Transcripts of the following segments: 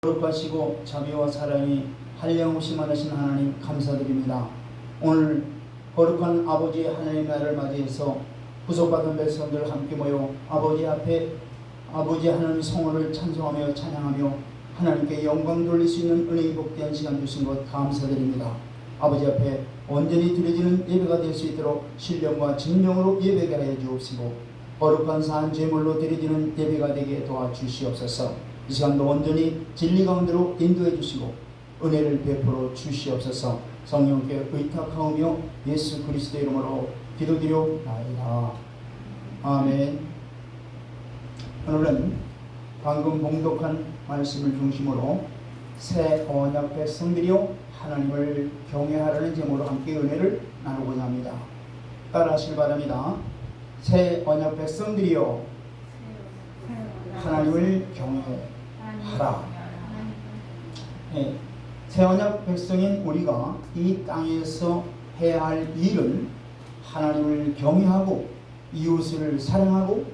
거룩하시고 자비와 사랑이 한량없이 많으신 하나님 감사드립니다. 오늘 거룩한 아버지 하나님 날을 맞이해서 구속받은 백성들 함께 모여 아버지 앞에 아버지 하나님 성호를 찬송하며 찬양하며 하나님께 영광 돌릴 수 있는 은혜의 복된 시간 주신 것 감사드립니다. 아버지 앞에 온전히 드려지는 예배가 될 수 있도록 신령과 진정으로 예배게 하여 주옵시고 거룩한 산 제물로 드려지는 예배가 되게 도와주시옵소서. 이 시간도 온전히 진리 가운데로 인도해 주시고 은혜를 베풀어 주시옵소서. 성령께 의탁하오며 예수 그리스도의 이름으로 기도드려나이다. 아멘. 오늘은 방금 봉독한 말씀을 중심으로 새 언약 백성들이요 하나님을 경외하라는 제목으로 함께 은혜를 나누고자 합니다. 따라하시길 바랍니다. 새 언약 백성들이요 하나님을 경외하라. 네, 새 언약 백성인 우리가 이 땅에서 해야 할 일은 하나님을 경외하고 이웃을 사랑하고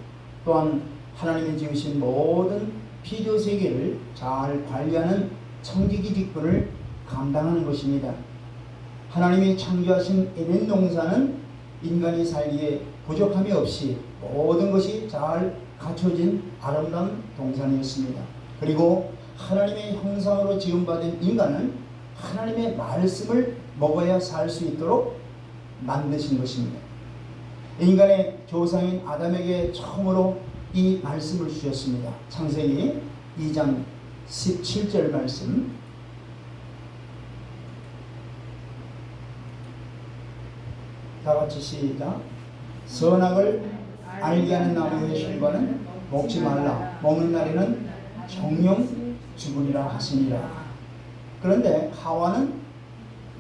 또한 하나님이 지으신 모든 피조 세계를 잘 관리하는 청지기 직분을 감당하는 것입니다. 하나님이 창조하신 에덴 동산은 인간이 살기에 부족함이 없이 모든 것이 잘 갖춰진 아름다운 동산이었습니다. 그리고 하나님의 형상으로 지음받은 인간은 하나님의 말씀을 먹어야 살 수 있도록 만드신 것입니다. 인간의 조상인 아담에게 처음으로 이 말씀을 주셨습니다. 창세기 2장 17절 말씀. 다같이 시작. 선악을 알게 하는 나무의 실과는 먹지 말라. 먹는 날에는 정령 죽으리라 하시니라. 그런데 하와는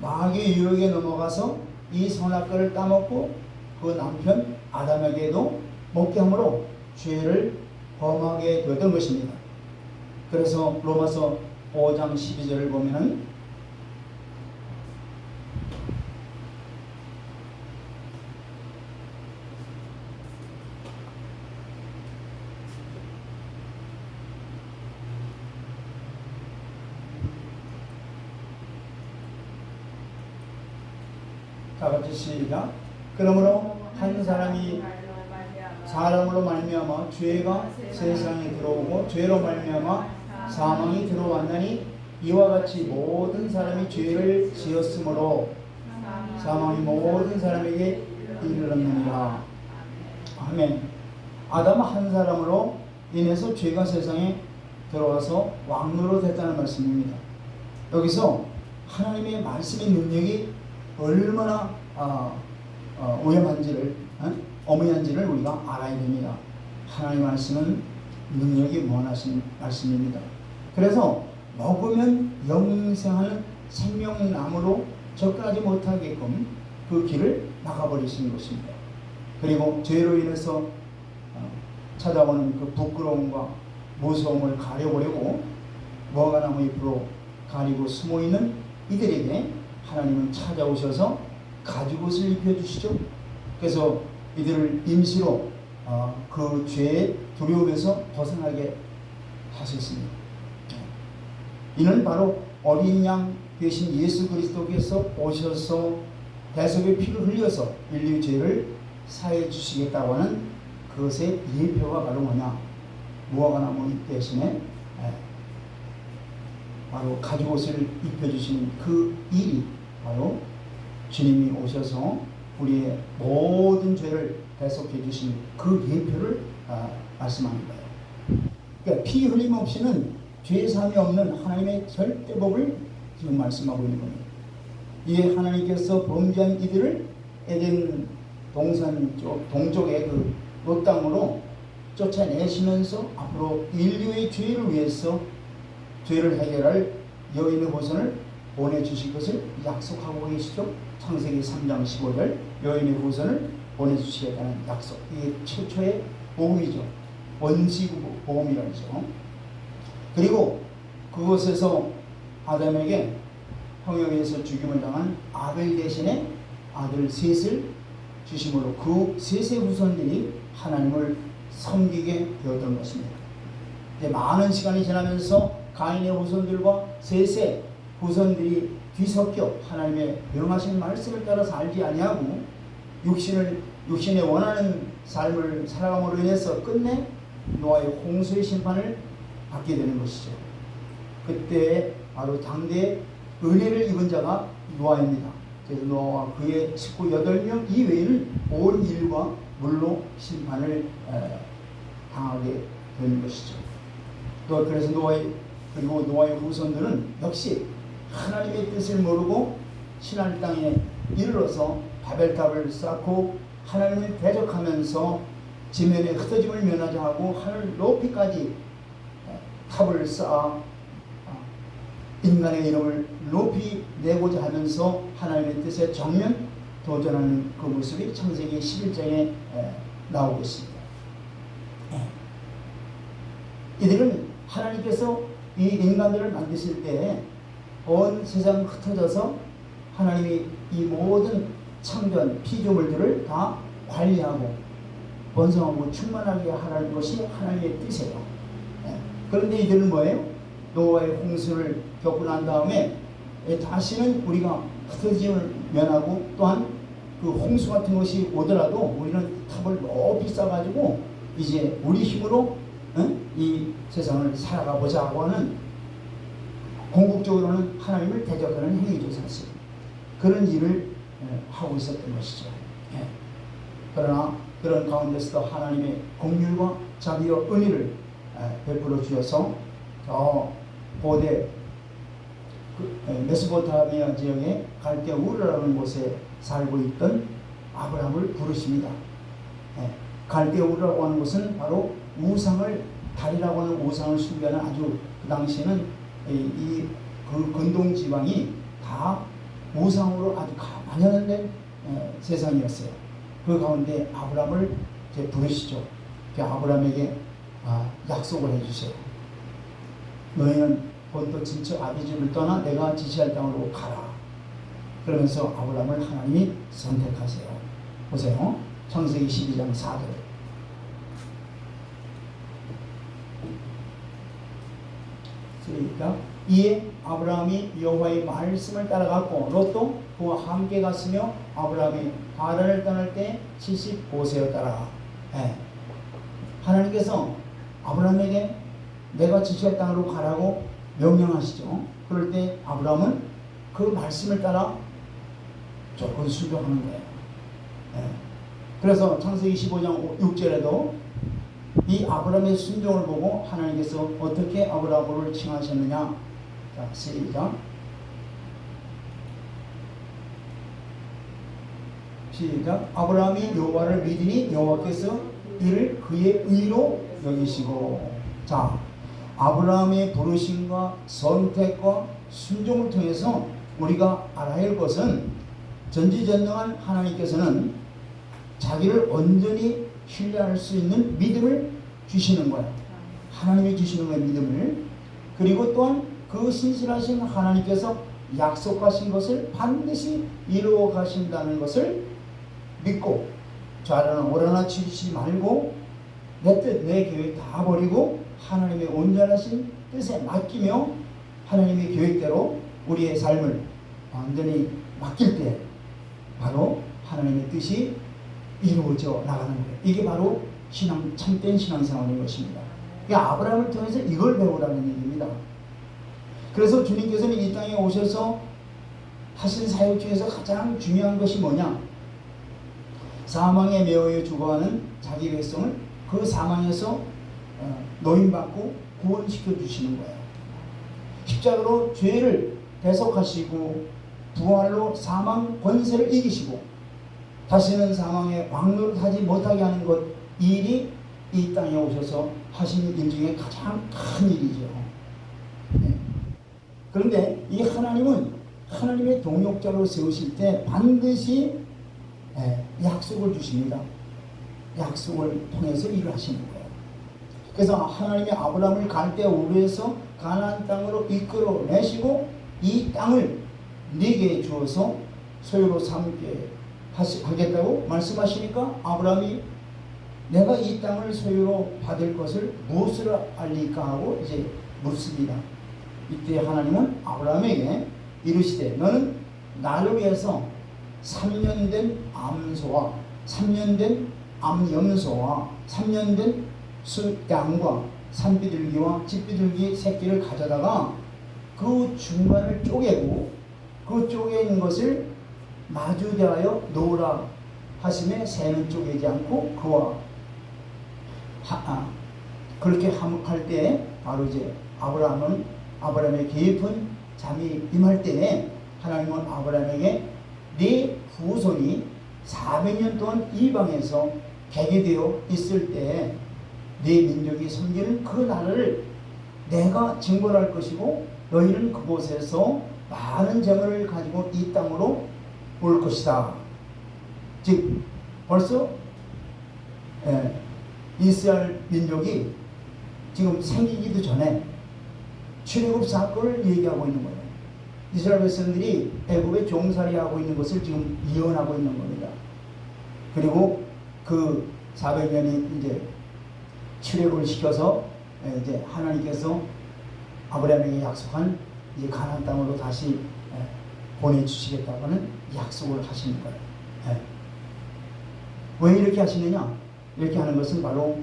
마귀의 유혹에 넘어가서 이 선악과를 따먹고 그 남편 아담에게도 먹게 함으로 죄를 범하게 되었던 것입니다. 그래서 로마서 5장 12절을 보면은 다같이 시작. 그러므로 한 사람이 사람으로 말미암아 죄가 세상에 들어오고 죄로 말미암아 사망이 들어왔나니 이와 같이 모든 사람이 죄를 지었으므로 사망이 모든 사람에게 이르렀느니라. 아멘. 아담 한 사람으로 인해서 죄가 세상에 들어와서 왕노로 됐다는 말씀입니다. 여기서 하나님의 말씀의 능력이 얼마나 오염한지를 어머니한지를 우리가 알아야 됩니다. 하나님의 말씀은 능력이 무한하신 말씀입니다. 그래서 먹으면 영생하는 생명나무로 접근하지 못하게끔 그 길을 막아버리시는 것입니다. 그리고 죄로 인해서 찾아오는 그 부끄러움과 무서움을 가려보려고 무화과나무 잎으로 가리고 숨어있는 이들에게 하나님은 찾아오셔서 가죽옷을 입혀주시죠. 그래서 이들을 임시로 그 죄의 두려움에서 벗어나게 하셨습니다. 이는 바로 어린 양 되신 예수 그리스도께서 오셔서 대속의 피를 흘려서 인류의 죄를 사해 주시겠다고 하는 그것의 예표가 바로 뭐냐, 무화과나무 잎 대신에 바로 가죽옷을 입혀주시는 그 일이 바로 주님이 오셔서 우리의 모든 죄를 대속해 주신 그 예표를 말씀하는 거예요. 그러니까 피 흘림 없이는 죄사함이 없는 하나님의 절대법을 지금 말씀하고 있는 겁니다. 이에 하나님께서 범죄한 이들을 에덴 동산 쪽 동쪽의 그 롯 땅으로 쫓아내시면서 앞으로 인류의 죄를 위해서 죄를 해결할 여인의 후손을 보내주실 것을 약속하고 계시죠. 창세기 3장 15절 여인의 후손을 보내주시겠다는 약속. 이게 최초의 복음이죠. 원시 복음이라죠. 그리고 그곳에서 아담에게 형에게서 죽임을 당한 아벨 대신에 아들 셋을 주심으로 그 셋의 후손들이 하나님을 섬기게 되었던 것입니다. 이제 많은 시간이 지나면서 가인의 후손들과 셋의 후손들이 뒤섞여 하나님의 명하신 말씀을 따라 살지 아니하고 육신에 원하는 삶을 살아감으로 인해서 끝내 노아의 홍수의 심판을 받게 되는 것이죠. 그때 바로 당대의 은혜를 입은 자가 노아입니다. 그래서 노아와 그의 식구 8명 이외에는 온 인류가 물로 심판을 당하게 되는 것이죠. 또 그래서 노아의 후손들은 역시 하나님의 뜻을 모르고 신할 땅에 이르러서 바벨탑을 쌓고 하나님을 대적하면서 지면의 흩어짐을 면하자 하고 하늘 높이까지 탑을 쌓아 인간의 이름을 높이 내고자 하면서 하나님의 뜻에 정면 도전하는 그 모습이 창세기 11장에 나오고 있습니다. 이들은 하나님께서 이 인간들을 만드실 때 온 세상 흩어져서 하나님이 이 모든 창조한 피조물들을 다 관리하고 번성하고 충만하게 하라는 것이 하나님의 뜻이에요. 그런데 이들은 뭐예요? 노아의 홍수를 겪고 난 다음에 다시는 우리가 흩어짐을 면하고 또한 그 홍수 같은 것이 오더라도 우리는 탑을 높이 쌓아가지고 이제 우리 힘으로 이 세상을 살아가 보자고 하는 궁극적으로는 하나님을 대적하는 행위죠. 사실 그런 일을 하고 있었던 것이죠. 그러나 그런 가운데서도 하나님의 긍휼과 자비와 은혜를 베풀어 주셔서 고대 메소포타미아 지역의 갈대 우르라는 곳에 살고 있던 아브라함을 부르십니다. 갈대 우르라고 하는 곳은 바로 우상을 달이라고 하는 우상을 숭배하는 아주 그 당시에는 그 근동 지방이 다 우상으로 아주 만연된 세상이었어요. 그 가운데 아브라함을 부르시죠. 그 아브라함에게 약속을 해주세요. 너희는 본토 친척 아비 집을 떠나 내가 지시할 땅으로 가라. 그러면서 아브라함을 하나님이 선택하세요. 보세요. 창세기 12장 4절. 그러니까 이에 아브라함이 여호와의 말씀을 따라갔고 롯도 그와 함께 갔으며 아브라함이 하란을 떠날 때 75세였더라. 하나님께서 아브라함에게 내가 지시할 땅으로 가라고 명령하시죠. 그럴 때 아브라함은 그 말씀을 따라 조건 순종하는 거예요. 그래서 창세기 15장 6절에도 이 아브라함의 순종을 보고 하나님께서 어떻게 아브라함을 칭하셨느냐. 자, 시작. 아브라함이 여호와를 믿으니 여호와께서 이를 그의 의로 여기시고. 자, 아브라함의 부르심과 선택과 순종을 통해서 우리가 알아야 할 것은 전지전능한 하나님께서는 자기를 온전히 신뢰할 수 있는 믿음을 주시는 거야. 하나님이 주시는 거야, 믿음을. 그리고 또한 그 신실하신 하나님께서 약속하신 것을 반드시 이루어 가신다는 것을 믿고 좌로나 우로나 치지 말고 내 뜻, 내 계획 다 버리고 하나님의 온전하신 뜻에 맡기며 하나님의 계획대로 우리의 삶을 완전히 맡길 때 바로 하나님의 뜻이 이루어져 나가는 거예요. 이게 바로 참된 신앙생활인 것입니다. 그러니까 아브라함을 통해서 이걸 배우라는 얘기입니다. 그래서 주님께서는 이 땅에 오셔서 하신 사역 중에서 가장 중요한 것이 뭐냐? 사망에 매여 죽어가는 자기 백성을 그 사망에서 노임받고 구원시켜 주시는 거예요. 십자가로 죄를 대속하시고 부활로 사망 권세를 이기시고 다시는 사망의 왕노릇하지 못하게 하는 것, 이 일이 이 땅에 오셔서 하신 일 중에 가장 큰 일이죠. 그런데 이 하나님은 하나님의 동역자로 세우실 때 반드시 약속을 주십니다. 약속을 통해서 일을 하시는 거예요. 그래서 하나님이 아브라함을 갈대 우르에서 가나안 땅으로 이끌어내시고 이 땅을 네게 주어서 소유로 삼게 하겠다고 말씀하시니까 아브라함이 내가 이 땅을 소유로 받을 것을 무엇으로 알리까 하고 이제 묻습니다. 이때 하나님은 아브라함에게 이르시되 너는 나를 위해서 3년 된 암소와 3년 된 암염소와 3년 된 양과 산비둘기와 집비둘기 새끼를 가져다가 그 중간을 쪼개고 그 쪼개 있는 것을 마주대하여 놓으라 하심에 새는 쪼개지 않고 그와 그렇게 할 때 바로 이제 아브라함의 깊은 잠이 임할 때에 하나님은 아브라함에게 네 후손이 400년 동안 이방에서 개개되어 있을 때 네 민족이 섬기는 그 나라를 내가 징벌할 것이고 너희는 그곳에서 많은 재물을 가지고 이 땅으로 올 것이다. 즉 벌써 이스라엘 민족이 지금 생기기도 전에 출애굽 사건을 얘기하고 있는 거예요. 이스라엘 백성들이 애굽에 종살이하고 있는 것을 지금 예언하고 있는 겁니다. 그리고 그 400년이 이제 출애굽을 시켜서 이제 하나님께서 아브라함에게 약속한 이제 가나안 땅으로 다시 보내주시겠다고는 약속을 하시는 거예요. 왜 이렇게 하시느냐? 이렇게 하는 것은 바로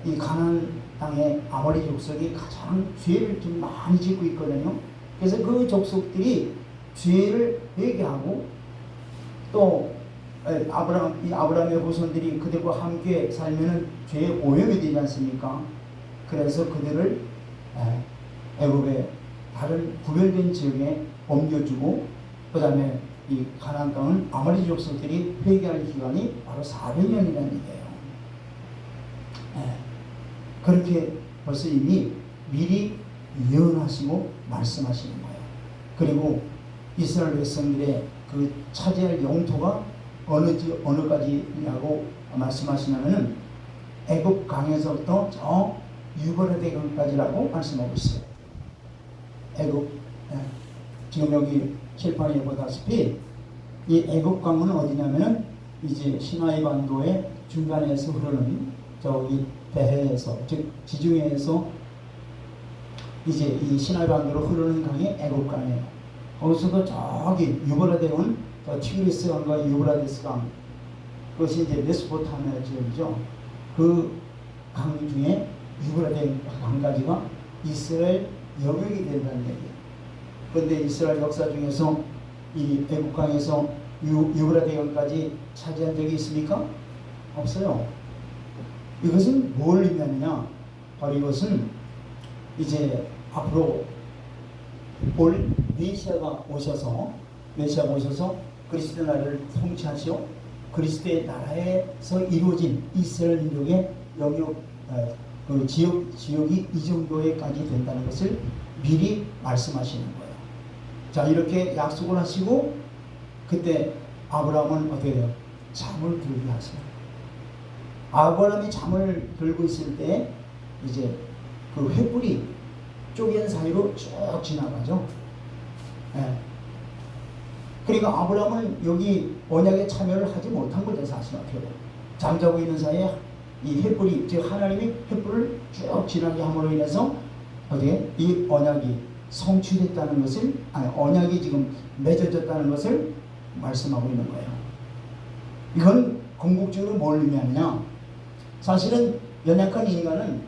이 가나안 땅의 아모리 족속이 가장 죄를 좀 많이 짓고 있거든요. 그래서 그 족속들이 죄를 회개하고 또 아브라함의 후손들이 그들과 함께 살면은 죄의 오염이 되지 않습니까? 그래서 그들을 애굽의 다른 구별된 지역에 옮겨주고 그 다음에 이 가나안 땅은 아모리 족속들이 회개할 기간이 바로 400년이라는 얘기예요. 그렇게 벌써 이미 미리 예언하시고 말씀하시는 거예요. 그리고 이스라엘 백성들의 그 차지할 영토가 어느까지냐고 말씀하시냐면은 애굽 강에서부터 저 유브라데 강까지라고 말씀하고 있어요. 애굽 지금 여기 칠판에 보다시피 이 애굽 강은 어디냐면은 이제 시나이 반도의 중간에서 흐르는 저기 배해에서 즉 지중해에서 이제 이 시나이 반도로 흐르는 강이 애굽 강이에요. 거기서도 저기 유브라데는 저 티그리스 강과 유브라데스 강 그것이 이제 메소포타미아 지역이죠. 그 강 중에 유브라데 강까지가 이스라엘 영역이 된다는 얘기예요. 그런데 이스라엘 역사 중에서 이 애굽 강에서 유브라데 강까지 차지한 적이 있습니까? 없어요. 이것은 뭘 의미하느냐? 바로 이것은 이제 앞으로 올 메시아가 오셔서 그리스도 나라를 통치하시오 그리스도의 나라에서 이루어진 이스라엘 민족의 영역 그 지역이 이 정도에까지 된다는 것을 미리 말씀하시는 거예요. 자, 이렇게 약속을 하시고 그때 아브라함은 어떻게 돼요? 잠을 들게 하세요. 아브라함이 잠을 들고 있을 때 이제 그 횃불이 쪼갠 사이로 쭉 지나가죠. 그러니까 아브라함은 여기 언약에 참여를 하지 못한 거죠. 사실 어떻게 보면 잠자고 있는 사이에 이 횃불이 즉 하나님이 횃불을 쭉 지나게 함으로 인해서 어디에 이 언약이 성취됐다는 것을 언약이 지금 맺어졌다는 것을 말씀하고 있는 거예요. 이건 궁극적으로 뭘 의미하느냐? 사실은 연약한 인간은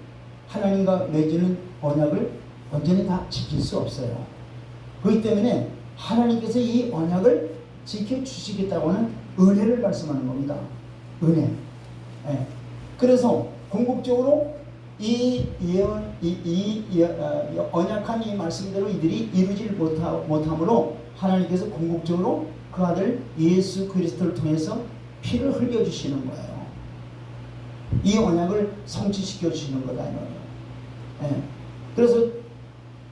하나님과 맺는 언약을 언제나 다 지킬 수 없어요. 그렇기 때문에 하나님께서 이 언약을 지켜주시겠다고는 은혜를 말씀하는 겁니다. 은혜. 그래서 궁극적으로 이 언약한 이 말씀대로 이들이 이루질 못함으로 하나님께서 궁극적으로 그 아들 예수 그리스도를 통해서 피를 흘려주시는 거예요. 이 언약을 성취시켜 주시는 거다. 그래서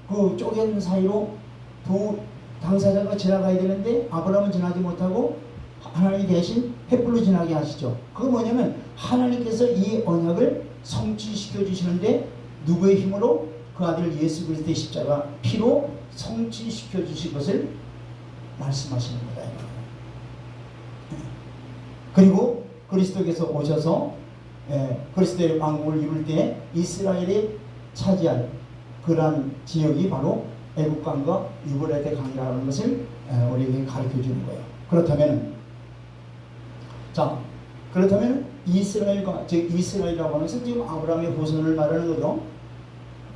그 쪼갠 사이로 두 당사자가 지나가야 되는데 아브라함은 지나지 못하고 하나님 대신 횃불로 지나게 하시죠. 그거 뭐냐면 하나님께서 이 언약을 성취시켜 주시는데 누구의 힘으로? 그 아들 예수 그리스도의 십자가 피로 성취시켜 주실 것을 말씀하시는 거다. 그리고 그리스도께서 오셔서 그리스도의 왕국을 이룰 때 이스라엘이 차지할 그러한 지역이 바로 애국강과 유브라데 강이라는 것을 우리에게 가르쳐 주는 거예요. 그렇다면 이스라엘과, 즉 이스라엘이라고 하는 것은 지금 아브라함의 후손을 말하는 거죠.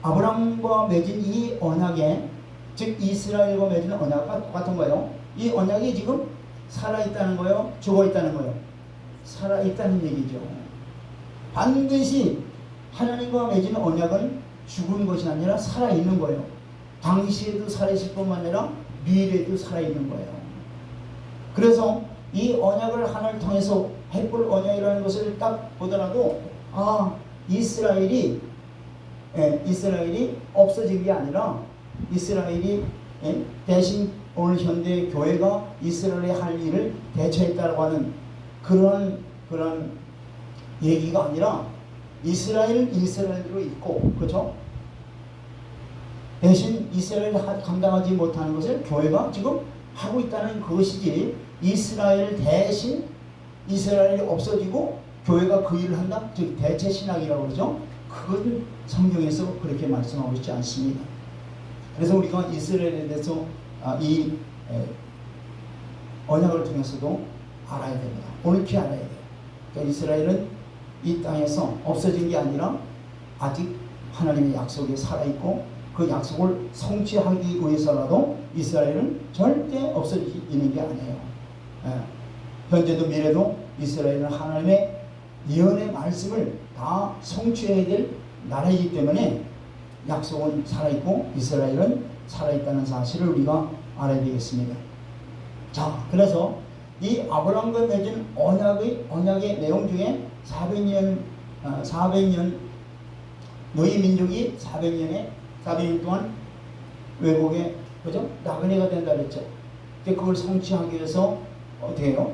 아브라함과 맺은 이 언약에, 즉 이스라엘과 맺은 언약과 똑같은 거예요. 이 언약이 지금 살아있다는 거예요, 죽어있다는 거예요? 살아있다는 얘기죠. 반드시 하나님과 맺은 언약은 죽은 것이 아니라 살아있는 거예요. 당시에도 살아있을 뿐만 아니라 미래에도 살아있는 거예요. 그래서 이 언약을 하나를 통해서 햇불 언약이라는 것을 딱 보더라도 이스라엘이 없어진 게 아니라 이스라엘이 대신 오늘 현대 교회가 이스라엘의 할 일을 대처했다고 하는 그런 얘기가 아니라 이스라엘로 있고, 그렇죠? 대신 이스라엘이 감당하지 못하는 것을 교회가 지금 하고 있다는 것이지, 이스라엘 대신 이스라엘이 없어지고 교회가 그 일을 한다? 즉 대체 신학이라고 그러죠. 그건 성경에서 그렇게 말씀하고 있지 않습니다. 그래서 우리가 이스라엘에 대해서 이 언약을 통해서도 알아야 됩니다. 옳게 알아야 돼요. 그러니까 이스라엘은 이 땅에서 없어진 게 아니라 아직 하나님의 약속에 살아있고, 그 약속을 성취하기 위해서라도 이스라엘은 절대 없어지는 게 아니에요. 현재도 미래도 이스라엘은 하나님의 예언의 말씀을 다 성취해야 될 나라이기 때문에 약속은 살아있고 이스라엘은 살아있다는 사실을 우리가 알아야 되겠습니다. 자, 그래서 이 아브라함과 맺은 언약의 내용 중에 400년 너희 민족이 400년 동안 외국에, 그죠? 나그네가 된다 그랬죠. 그걸 성취하기 위해서 어떻게 해요?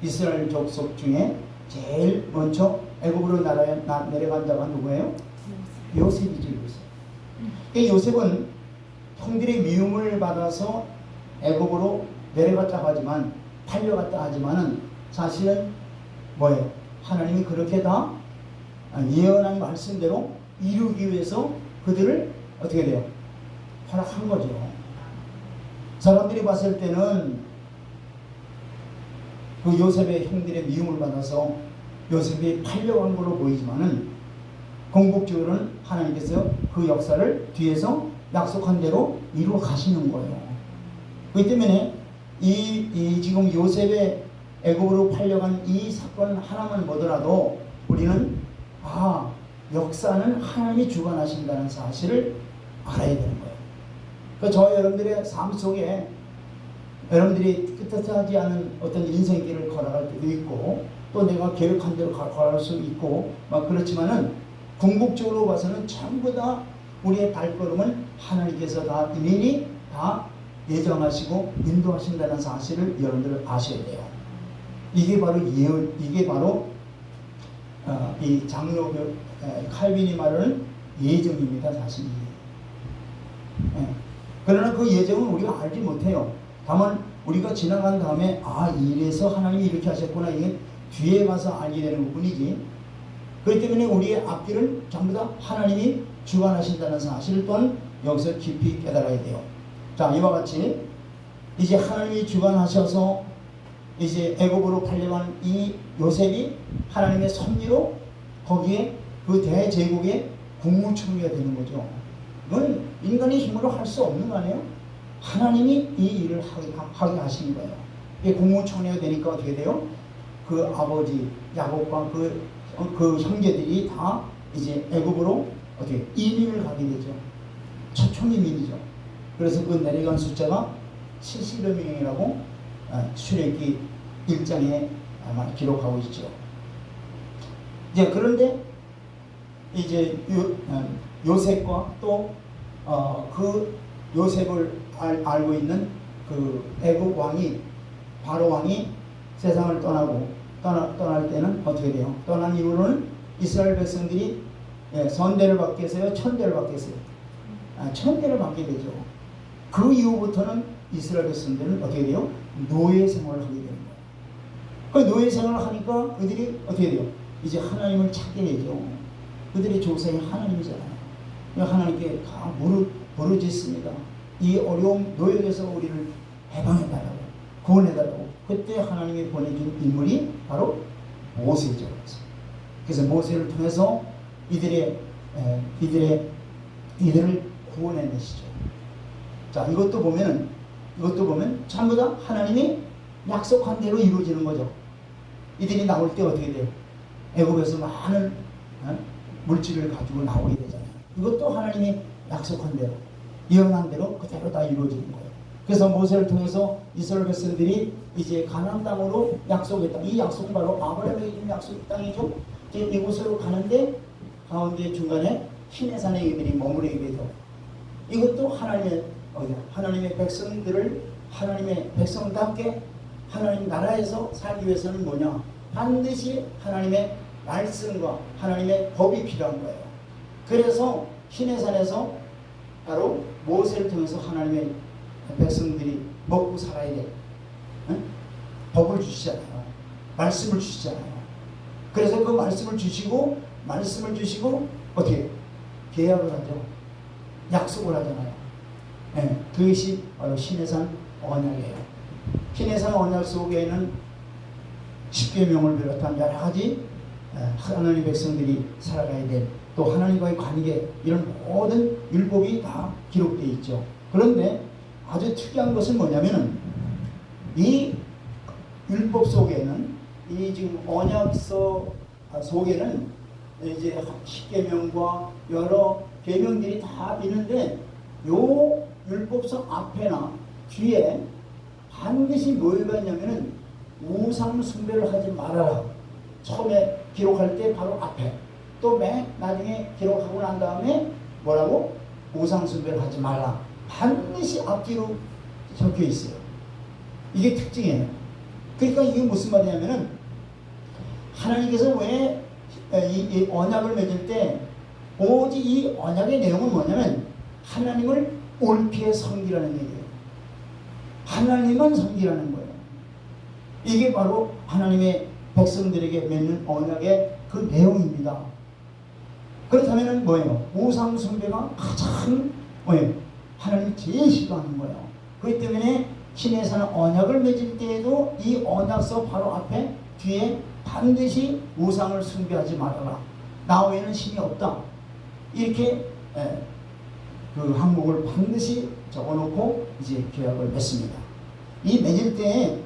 이스라엘 족속 중에 제일 먼저 애굽으로 내려간 자가 누구예요? 요셉이죠. 요셉은 형들의 미움을 받아서 애굽으로 내려갔다 하지만, 팔려갔다 하지만은 사실은 뭐예요? 하나님이 그렇게 다 예언한 말씀대로 이루기 위해서 그들을 어떻게 돼요? 허락한 거죠. 사람들이 봤을 때는 그 요셉의 형들의 미움을 받아서 요셉이 팔려간 걸로 보이지만은 궁극적으로는 하나님께서 그 역사를 뒤에서 약속한 대로 이루어 가시는 거예요. 그렇기 때문에 이 지금 요셉의 애굽으로 팔려간 이 사건 하나만 보더라도 우리는 역사는 하나님이 주관하신다는 사실을 알아야 되는 거예요. 저 여러분들의 삶 속에 여러분들이 뜻하지 않은 어떤 인생길을 걸어갈 때도 있고, 또 내가 계획한 대로 걸어갈 수 있고 막 그렇지만은 궁극적으로 봐서는 전부 다 우리의 발걸음을 하나님께서 다 미리 다 예정하시고 인도하신다는 사실을 여러분들 아셔야 돼요. 이게 바로 예언, 이게 바로 이 장로 칼빈이 말하는 예정입니다, 사실. 그러나 그 예정은 우리가 알지 못해요. 다만 우리가 지나간 다음에 이래서 하나님이 이렇게 하셨구나, 이게 뒤에 가서 알게 되는 부분이지. 그렇기 때문에 우리의 앞길은 전부 다 하나님이 주관하신다는 사실 또한 여기서 깊이 깨달아야 돼요. 자, 이와 같이 이제 하나님이 주관하셔서 이제 애굽으로 팔려간 이 요셉이 하나님의 섭리로 거기에 그 대제국의 국무총리가 되는 거죠. 이건 인간의 힘으로 할 수 없는 거 아니에요? 하나님이 이 일을 하게 하신 거예요. 이 국무총리가 되니까 어떻게 돼요? 그 아버지 야곱과 그 형제들이 다 이제 애굽으로 어떻게 이민을 가게 되죠. 초청 이민이죠. 그래서 그 내려간 숫자가 70여 명이라고 출애굽기 1장에 아마 기록하고 있죠. 이제 그런데 이제 요셉과 또 그 요셉을 알고 있는 그 애굽 왕이, 바로 왕이 세상을 떠날 때는 어떻게 돼요? 떠난 이후로는 이스라엘 백성들이 선대를 받겠어요? 천대를 받겠어요? 천대를 받게 되죠. 그 이후부터는 이스라엘 백성들은 어떻게 돼요? 노예 생활을 하게 되는 거예요. 그 노예 생활을 하니까 그들이 어떻게 돼요? 이제 하나님을 찾게 되죠. 그들의 조상이 하나님이잖아요. 하나님께 다 부르짖습니다. 이 어려움 노역에서 우리를 해방해달라고, 구원해달라고 그때 하나님이 보내준 인물이 바로 모세죠. 그래서 모세를 통해서 이들을 구원해내시죠. 자, 이것도 보면 전부 다 하나님이 약속한 대로 이루어지는 거죠. 이들이 나올 때 어떻게 돼요? 애굽에서 많은 물질을 가지고 나오게 되잖아요. 이것도 하나님이 약속한 대로, 예언한 대로 그대로 다 이루어지는 거예요. 그래서 모세를 통해서 이스라엘 백성들이 이제 가나안 땅으로 약속의 땅, 이 약속은 바로 아브라함에게 준 약속의 땅이죠. 이제 이곳으로 가는데 가운데 중간에 시내산에 이들이 머무르게 되죠. 이것도 하나님의 백성들을 하나님의 백성답게 하나님 나라에서 살기 위해서는 뭐냐? 반드시 하나님의 말씀과 하나님의 법이 필요한 거예요. 그래서 시내산에서 바로 모세를 통해서 하나님의 백성들이 먹고 살아야 돼. 법을 주시잖아요. 말씀을 주시잖아요. 그래서 그 말씀을 주시고 어떻게 계약을 하죠. 약속을 하잖아요. 그것이 바로 시내산 언약이에요. 시내산 언약 속에는 십계명을 비롯한 여러 가지 하나님의 백성들이 살아가야 될, 또 하나님과의 관계, 이런 모든 율법이 다 기록되어 있죠. 그런데 아주 특이한 것은 뭐냐면은 이 율법 속에는, 이 지금 언약서 속에는 이제 십계명과 여러 계명들이 다 있는데, 요 율법서 앞에나 뒤에 반드시 뭐가 있냐면은 우상 숭배를 하지 말아라. 처음에 기록할 때 바로 앞에, 또 맨 나중에 기록하고 난 다음에 뭐라고? 우상 숭배를 하지 말라. 반드시 앞뒤로 적혀 있어요. 이게 특징이에요. 그러니까 이게 무슨 말이냐면은 하나님께서 왜 이 언약을 맺을 때 오직 이 언약의 내용은 뭐냐면 하나님을 올피해 섬기라는 얘기예요. 하나님만 섬기라는 거예요. 이게 바로 하나님의 백성들에게 맺는 언약의 그 내용입니다. 그렇다면 뭐예요? 우상 숭배가 가장 뭐예요? 하나님이 제일 싫어하는 거예요. 그렇기 때문에 시내산 언약을 맺을 때에도 이 언약서 바로 앞에 뒤에 반드시 우상을 숭배하지 말아라. 나 외에는 신이 없다. 이렇게 그 항목을 반드시 적어놓고 이제 계약을 맺습니다. 이 맺을 때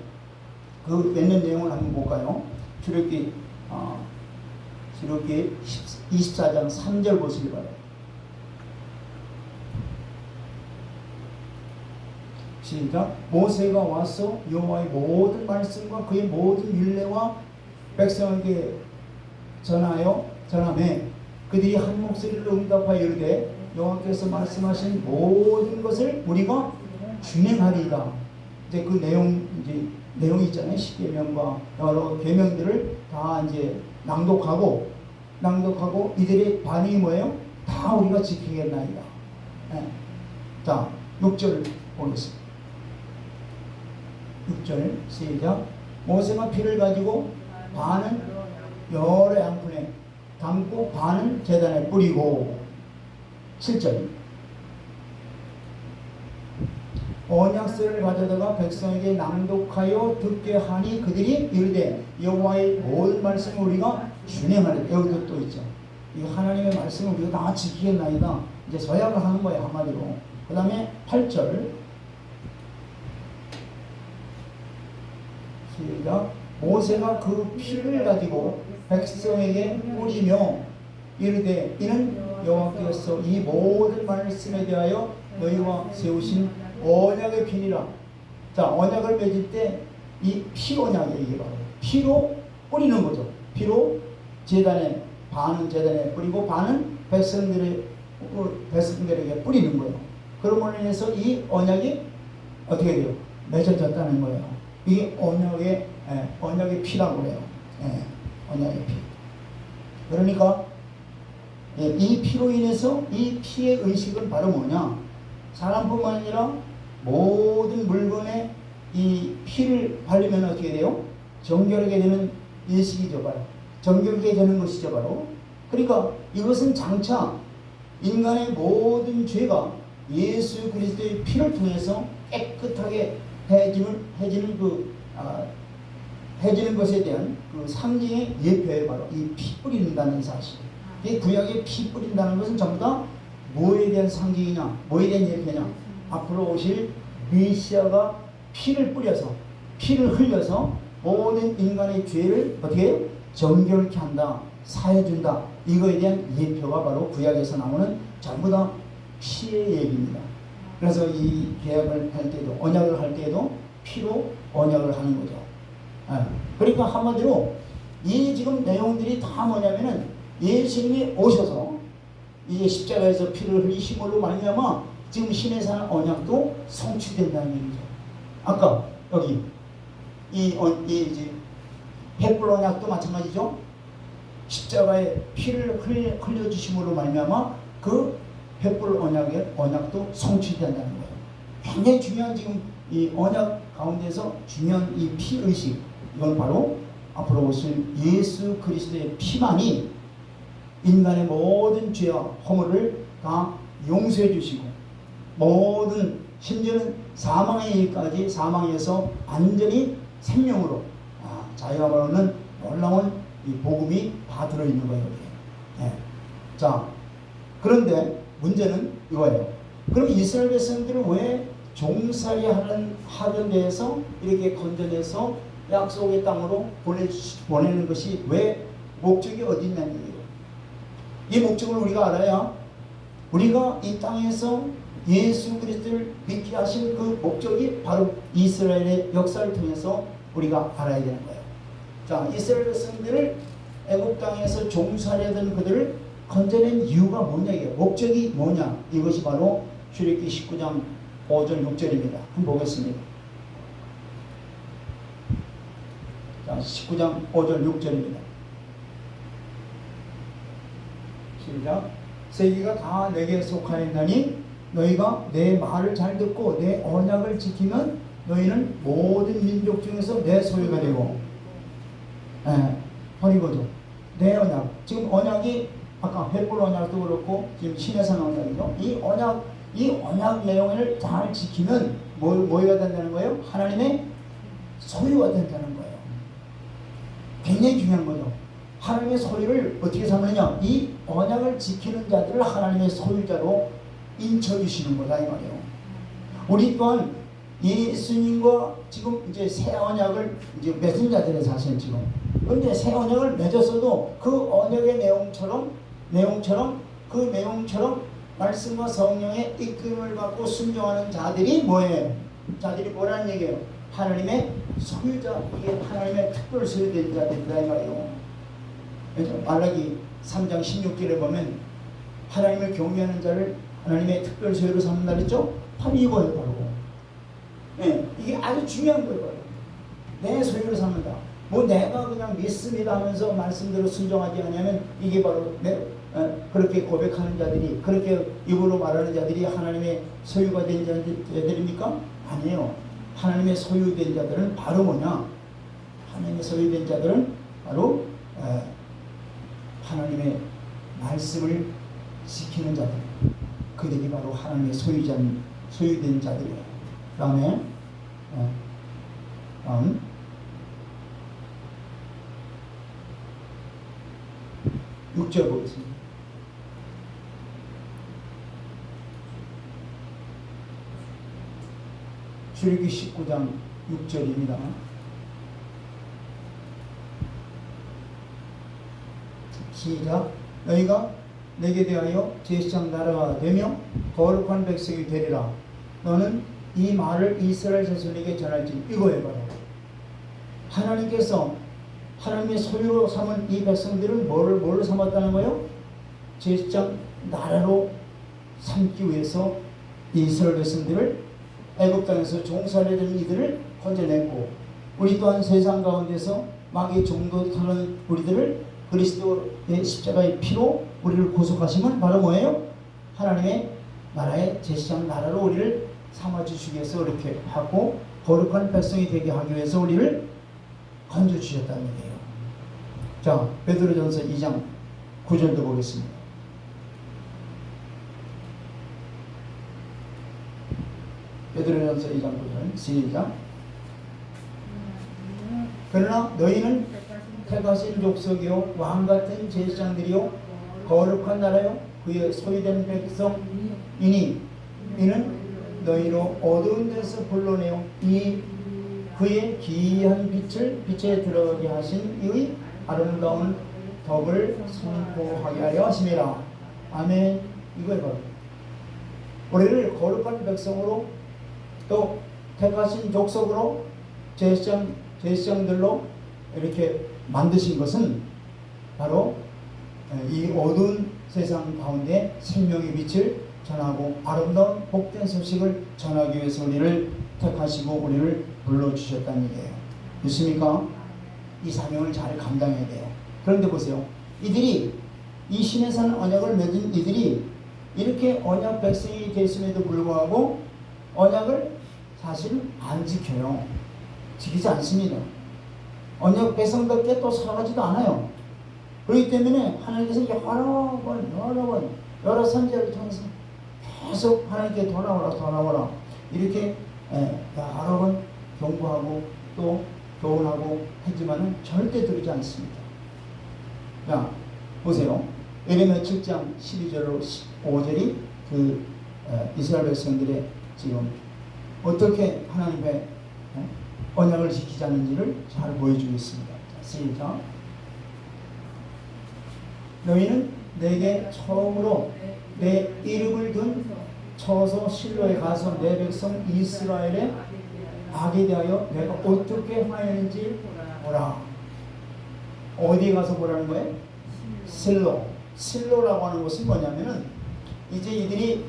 그 맺는 내용을 한번 볼까요? 출애굽기 24장 3절 보시기 바랍니다. 시작. 모세가 와서 여호와의 모든 말씀과 그의 모든 율례와 백성에게 전하매 그들이 한 목소리로 응답하여 이르되 여호와께서 말씀하신 모든 것을 우리가 준행하리이다. 이제 그 내용이 있잖아요. 십계명과 여러 계명들을 다 이제 낭독하고 이들의 반응이 뭐예요? 다 우리가 지키겠나이다. 자, 6절 보겠습니다. 6절 시작. 모세가 피를 가지고 반은 여러 양푼에 담고 반은 제단에 뿌리고. 7절. 언약서를 가져다가 백성에게 낭독하여 듣게 하니 그들이 이르되 여호와의 모든 말씀을 우리가 준행하리라. 여기도 또 있죠. 이 하나님의 말씀을 우리가 다 지키겠나이다. 이제 서약을 하는 거예요, 한마디로. 그 다음에 8절. 시작. 모세가 그 피를 가지고 백성에게 뿌리며 이르되 이는 여호와께서 이 모든 말씀에 대하여 너희와 세우신 언약의 피니라. 자, 언약을 맺을 때 이 피 언약이에요. 이게 바로 피로 뿌리는 거죠. 피로 제단에, 반은 제단에 뿌리고 반은 백성들에게 뿌리는 거예요. 그럼으로 인해서 이 언약이 어떻게 돼요? 맺어졌다는 거예요. 이게 언약의 피라고 그래요. 언약의 피. 그러니까 이 피로 인해서 이 피의 의식은 바로 뭐냐? 사람뿐만 아니라 모든 물건에 이 피를 바르면 어떻게 돼요? 정결하게 되는 예식이죠, 바로. 정결하게 되는 것이죠, 바로. 그러니까 이것은 장차 인간의 모든 죄가 예수 그리스도의 피를 통해서 깨끗하게 해지는 해지는 것에 대한 그 상징의 예표에 바로 이 피 뿌린다는 사실. 이 구약에 피 뿌린다는 것은 전부 다 뭐에 대한 상징이냐, 뭐에 대한 예표냐. 앞으로 오실 메시아가 피를 뿌려서, 피를 흘려서 모든 인간의 죄를 어떻게 정결케 한다, 사해준다. 이거에 대한 예표가 바로 구약에서 나오는 전부 다 피의 얘기입니다. 그래서 이 계약을 할 때도, 언약을 할 때도 피로 언약을 하는 거죠. 그러니까 한마디로 이 지금 내용들이 다 뭐냐면은 예수님이 오셔서 이제 십자가에서 피를 흘리심으로 말미암아 지금 신의 산 언약도 성취된다는 얘기죠. 아까 여기 이제 횃불 언약도 마찬가지죠. 십자가에 피를 흘려주심으로 말미암아 그 횃불 언약도 성취된다는 거예요. 굉장히 중요한 지금 이 언약 가운데서 중요한 이 피의식, 이건 바로 앞으로 오실 예수 그리스도의 피만이 인간의 모든 죄와 허물을 다 용서해 주시고 모든 심지어는 사망의 일까지 사망에서 완전히 생명으로 자유함으로는 놀라운 이 복음이 다 들어있는 거예요. 네. 자, 그런데 문제는 이거예요. 그럼 이스라엘 백성들을 왜 종살이 하던 데에서 이렇게 건져내서 약속의 땅으로 보내는 것이 왜 목적이 어디 있냐는 얘기예요. 이 목적을 우리가 알아야 우리가 이 땅에서 예수 그리스도를 믿게 하신 그 목적이 바로 이스라엘의 역사를 통해서 우리가 알아야 되는 거예요. 자, 이스라엘 백성들을 애국 땅에서 종살이하던 그들을 건져낸 이유가 뭐냐, 이게 목적이 뭐냐, 이것이 바로 출애굽기 19장 5절 6절입니다. 한번 보겠습니다. 자, 19장 5절 6절입니다. 시작. 세계가 다 내게 속하였나니 너희가 내 말을 잘 듣고 내 언약을 지키면 너희는 모든 민족 중에서 내 소유가 되고, 번이거죠. 내 언약. 지금 언약이 아까 횃불 언약도 그렇고 지금 신의 산 언약이죠. 이 언약 내용을 잘 지키면 뭐가 된다는 거예요? 하나님의 소유가 된다는 거예요. 굉장히 중요한 거죠. 하나님의 소유를 어떻게 삼느냐? 이 언약을 지키는 자들을 하나님의 소유자로 인쳐주시는 거다 이 말이에요. 우리 또한 예수님과 지금 이제 새 언약을 이제 맺은 자들의 사실 지금. 그런데 새 언약을 맺었어도 그 언약의 내용처럼 말씀과 성령의 이끌림을 받고 순종하는 자들이 뭐예요? 자들이 뭐라는 얘기예요? 하나님의 소유자, 이게 하나님의 특별 소유된 자들이다 이 말이에요. 말라기 3장 16절에 보면 하나님을 경외하는 자를 하나님의 특별 소유로 삼는다 그랬죠? 바로 이거예요, 바로. 네, 이게 아주 중요한 거예요. 내 소유로 삼는다. 뭐 내가 그냥 믿습니다 하면서 말씀대로 순종하지 않으면 이게 바로 그렇게 고백하는 자들이, 그렇게 입으로 말하는 자들이 하나님의 소유가 된 자들입니까? 아니에요. 하나님의 소유된 자들은 바로 뭐냐? 하나님의 소유된 자들은 바로 하나님의 말씀을 지키는 자들. 그들이 바로 하나님의 소유된 자들이에요. 그 다음에 다음 6절 보겠습니다. 출애굽기 19장 6절입니다. 시작. 너희가 내게 대하여 제사장 나라가 되며 거룩한 백성이 되리라. 너는 이 말을 이스라엘 자손에게 전할지. 이거예요. 바로 하나님께서 하나님의 소유로 삼은 이 백성들은 뭘로 삼았다는 거예요? 제사장 나라로 삼기 위해서 이스라엘 백성들을 애굽 땅에서 종살이하던 이들을 건져냈고, 우리 또한 세상 가운데서 마귀의 종도 타는 우리들을 그리스도의 십자가의 피로 우리를 구속하시면 바로 뭐예요? 하나님의 나라의 제사장 나라로 우리를 삼아주시기 위해서 이렇게 하고 거룩한 백성이 되게 하기 위해서 우리를 건져주셨다는 얘기예요. 자, 베드로전서 2장 9절도 보겠습니다. 베드로전서 2장 9절 시작. 그러나 너희는 택하신 족속이요 왕같은 제사장들이요 거룩한 나라요 그의 소유된 백성이니 이는 너희로 어두운 데서 불러내어 이 그의 기이한 빛을 빛에 들어가게 하신 이의 아름다운 덕을 선포하게 하려 하심이라. 아멘. 이거예요. 우리를 거룩한 백성으로 또 택하신 족속으로 제사장들로 이렇게 만드신 것은 바로 이 어두운 세상 가운데 생명의 빛을 전하고 아름다운 복된 소식을 전하기 위해서 우리를 택하시고 우리를 불러주셨다는 얘기예요. 믿습니까? 이 사명을 잘 감당해야 돼요. 그런데 보세요. 이들이 이 신의 산 언약을 맺은 이들이 이렇게 언약 백성이 됐음에도 불구하고 언약을 사실은 안 지켜요. 지키지 않습니다. 언약 백성답게 또 살아가지도 않아요. 그렇기 때문에 하나님께서 여러 선지자를 통해서 계속 하나님께 더 나오라 이렇게 여러 번 경고하고 또 교훈하고 했지만은 절대 들지 않습니다. 자, 보세요. 예레미야 7장 12절로 15절이 그 이스라엘 백성들의 지금 어떻게 하나님의 언약을 지키자는지를 잘 보여주고 있습니다. 시작. 너희는 내게 처음으로 내 이름을 둔 처소 실로에 가서 내 백성 이스라엘의 악에 대하여 내가 어떻게 하였는지 보라. 어디에 가서 보라는 거예요? 실로라고 하는 것은 뭐냐면은 이제 이들이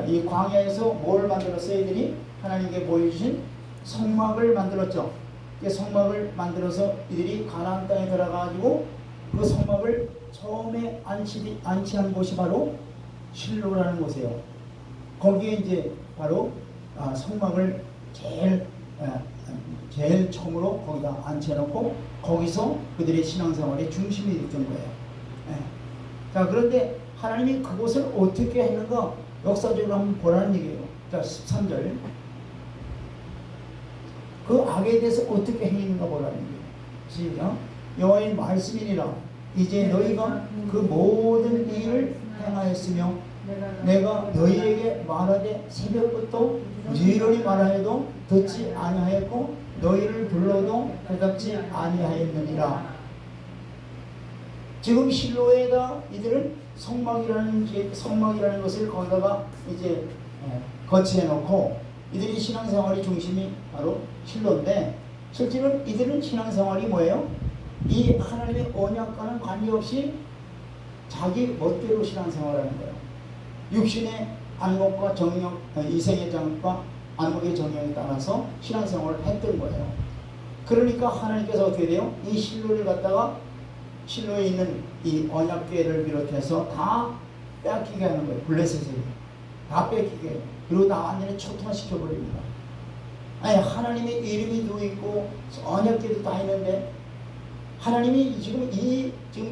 이 광야에서 뭘 만들었어요? 이들이 하나님께 보여주신 성막을 만들었죠. 성막을 만들어서 이들이 가나안 땅에 들어가가지고 그 성막을 처음에 안치한 곳이 바로 실로라는 곳이에요. 거기에 이제 바로 성막을 제일 처음으로 거기다 안치해놓고 거기서 그들의 신앙생활의 중심이 됐던 거예요. 자, 그런데 하나님이 그곳을 어떻게 했는가 역사적으로 한번 보라는 얘기예요. 자, 13절. 그 악에 대해서 어떻게 행했는가 보라는 얘기예요. 시작. 여호와의 말씀이니라. 이제 너희가 그 모든 일을 행하였으며 내가 너희에게 말하되 새벽부터 부지런히 말하여도 듣지 아니하였고 너희를 불러도 대답지 아니하였느니라. 지금 실로에다 이들은 성막이라는 것을 거기다가 이제 거치해 놓고 이들이 신앙생활의 중심이 바로 실로인데 실제로 이들은 신앙생활이 뭐예요? 이 하나님의 언약과는 관계없이 자기 멋대로 신앙생활하는 거예요. 육신의 안목과 정욕, 이생의 정욕과 안목의 정욕에 따라서 신앙생활을 했던 거예요. 그러니까 하나님께서 어떻게 돼요? 이 실로를 갖다가 실로에 있는 이 언약궤를 비롯해서 다 빼앗기게 하는 거예요. 블레셋에 다 뺏기게 해요. 그리고 다 완전히 초토화시켜 버립니다. 아니, 하나님의 이름이 누워 있고 언약궤도 다 있는데 하나님이 지금